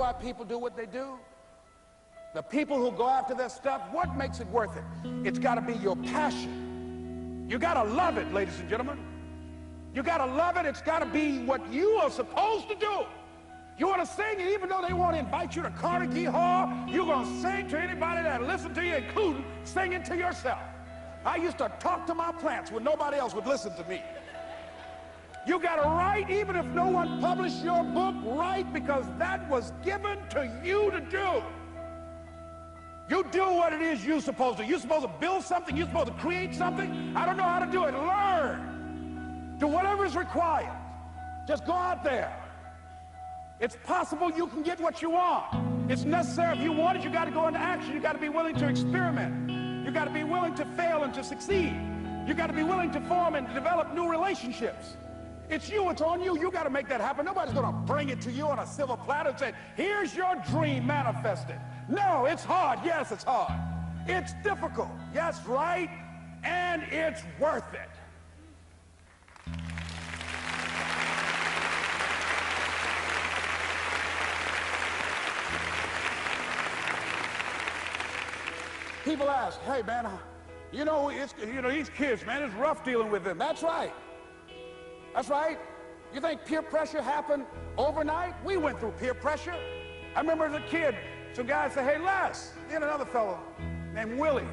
why people do what they do? The people who go after their stuff, what makes it worth it? It's got to be your passion. You got to love it, ladies and gentlemen. You got to love it. It's got to be what you are supposed to do. You want to sing, and even though they want to invite you to Carnegie Hall, you're going to sing to anybody that listen to you, including singing to yourself. I used to talk to my plants when nobody else would listen to me. You got to write, even if no one published your book, write, because that was given to you to do. You do what it is you're supposed to. You're supposed to build something. You're supposed to create something. I don't know how to do it. Learn. Do whatever is required. Just go out there. It's possible you can get what you want. It's necessary. If you want it, you got to go into action. You got to be willing to experiment. You got to be willing to fail and to succeed. You got to be willing to form and develop new relationships. It's you, it's on you. You got to make that happen. Nobody's going to bring it to you on a silver platter and say, here's your dream manifested. No, it's hard. Yes, it's hard. It's difficult. Yes, right. And it's worth it. People ask, hey man, these kids, man, it's rough dealing with them. That's right. That's right. You think peer pressure happened overnight? We went through peer pressure. I remember as a kid, some guys said, hey Les, and another fellow named Willie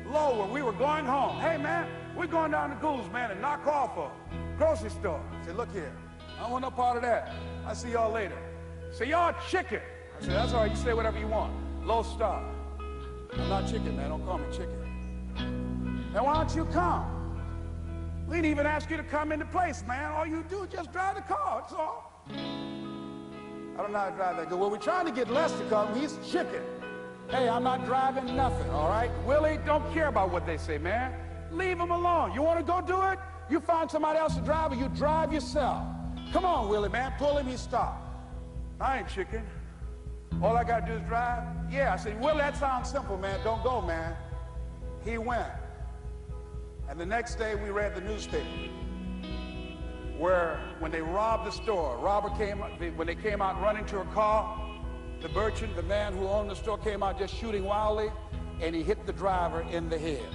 Lowe, when we were going home. Hey man, we're going down to Gould's, man, and knock off a grocery store. I said, look here, I don't want no part of that. I'll see y'all later. Say, y'all chicken. I said, that's all right, you say whatever you want. Low star. I'm not chicken, man. Don't call me chicken. Now, why don't you come? We didn't even ask you to come into place, man. All you do is just drive the car, that's all. I don't know how to drive that good. Well, we're trying to get Les to come. He's chicken. Hey, I'm not driving nothing, all right? Willie, don't care about what they say, man. Leave him alone. You want to go do it? You find somebody else to drive, or you drive yourself. Come on, Willie, man. Pull him, he stop. I ain't chicken. All I got to do is drive? Yeah. I said, Willie, that sounds simple, man. Don't go, man. He went. And the next day, we read the newspaper where when they robbed the store, when they came out running to a car, the merchant, the man who owned the store, came out just shooting wildly, and he hit the driver in the head.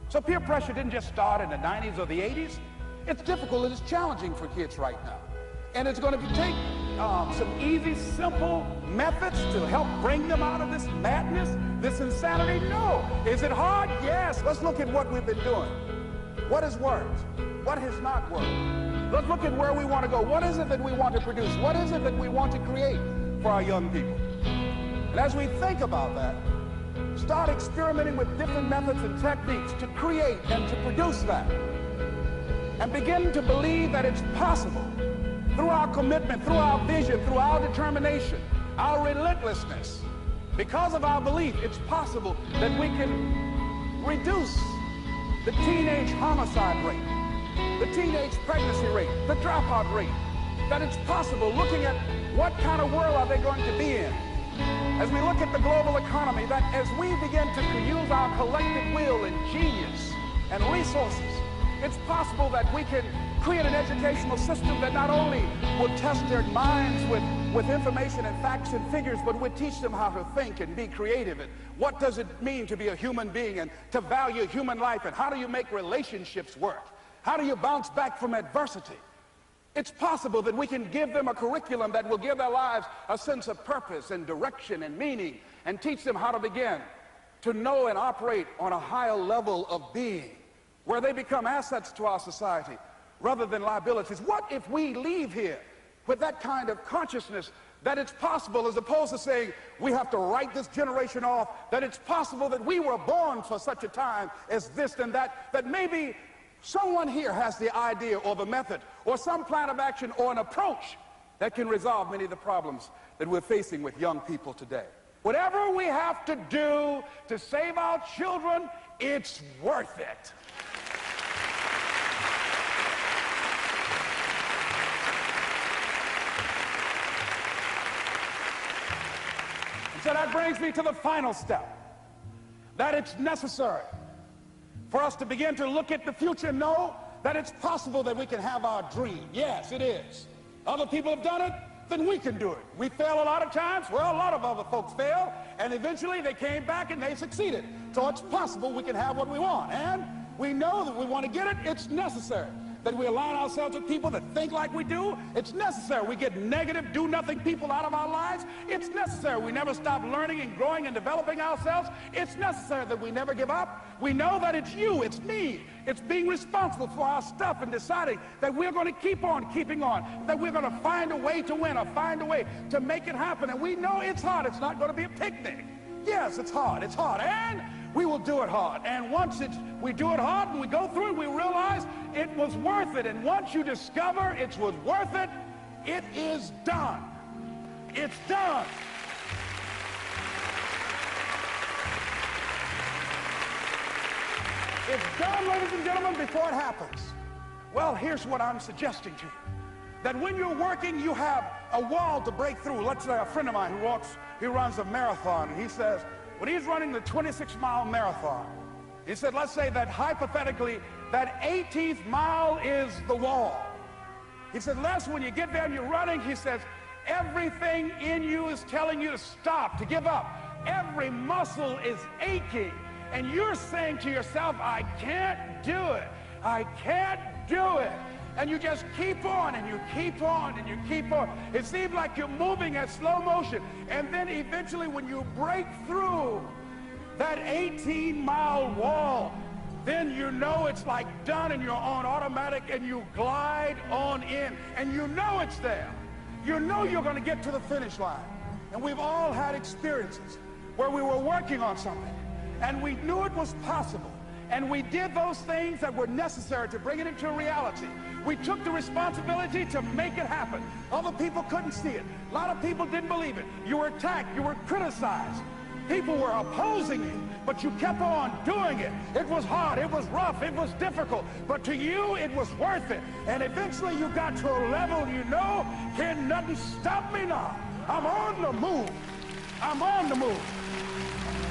So peer pressure didn't just start in the 90s or the 80s. It's difficult and it's challenging for kids right now. And it's going to take some easy, simple methods to help bring them out of this madness, this insanity. No. Is it hard? Yes. Let's look at what we've been doing. What has worked? What has not worked? Let's look at where we want to go. What is it that we want to produce? What is it that we want to create for our young people? And as we think about that, start experimenting with different methods and techniques to create and to produce that. And begin to believe that it's possible. Through our commitment, through our vision, through our determination, our relentlessness, because of our belief, it's possible that we can reduce the teenage homicide rate, the teenage pregnancy rate, the dropout rate, that it's possible, looking at what kind of world are they going to be in. As we look at the global economy, that as we begin to use our collective will and genius and resources, it's possible that we can create an educational system that not only will test their minds with information and facts and figures, but would teach them how to think and be creative. And what does it mean to be a human being and to value human life? And how do you make relationships work? How do you bounce back from adversity? It's possible that we can give them a curriculum that will give their lives a sense of purpose and direction and meaning, and teach them how to begin to know and operate on a higher level of being, where they become assets to our society rather than liabilities. What if we leave here with that kind of consciousness that it's possible, as opposed to saying we have to write this generation off, that it's possible that we were born for such a time as this and that, that maybe someone here has the idea or the method or some plan of action or an approach that can resolve many of the problems that we're facing with young people today. Whatever we have to do to save our children, it's worth it. So that brings me to the final step, that it's necessary for us to begin to look at the future and know that it's possible that we can have our dream. Yes, it is. Other people have done it, then we can do it. We fail a lot of times. Well, a lot of other folks fail, and eventually they came back and they succeeded. So it's possible we can have what we want. And we know that we want to get it. It's necessary that we align ourselves with people that think like we do. It's necessary we get negative, do-nothing people out of our lives. It's necessary we never stop learning and growing and developing ourselves. It's necessary that we never give up. We know that it's you, it's me. It's being responsible for our stuff and deciding that we're going to keep on keeping on, that we're going to find a way to win or find a way to make it happen. And we know it's hard. It's not going to be a picnic. Yes, it's hard. It's hard. And we will do it hard. And once we do it hard and we go through it, we realize it was worth it. And once you discover it was worth it, it is done. It's done. It's done, ladies and gentlemen, before it happens. Well, here's what I'm suggesting to you. That when you're working, you have a wall to break through. Let's say a friend of mine he runs a marathon, and he says, when he's running the 26-mile marathon, he said, let's say that hypothetically, that 18th mile is the wall. He said, Les, when you get there and you're running, he says, everything in you is telling you to stop, to give up. Every muscle is aching, and you're saying to yourself, I can't do it. I can't do it. And you just keep on, and you keep on, and you keep on. It seems like you're moving at slow motion. And then eventually when you break through that 18-mile wall, then you know it's like done, and you're on automatic, and you glide on in. And you know it's there. You know you're going to get to the finish line. And we've all had experiences where we were working on something, and we knew it was possible. And we did those things that were necessary to bring it into reality. We took the responsibility to make it happen. Other people couldn't see it. A lot of people didn't believe it. You were attacked. You were criticized. People were opposing you, but you kept on doing it. It was hard. It was rough. It was difficult. But to you, it was worth it. And eventually you got to a level you know, can nothing stop me now. I'm on the move. I'm on the move.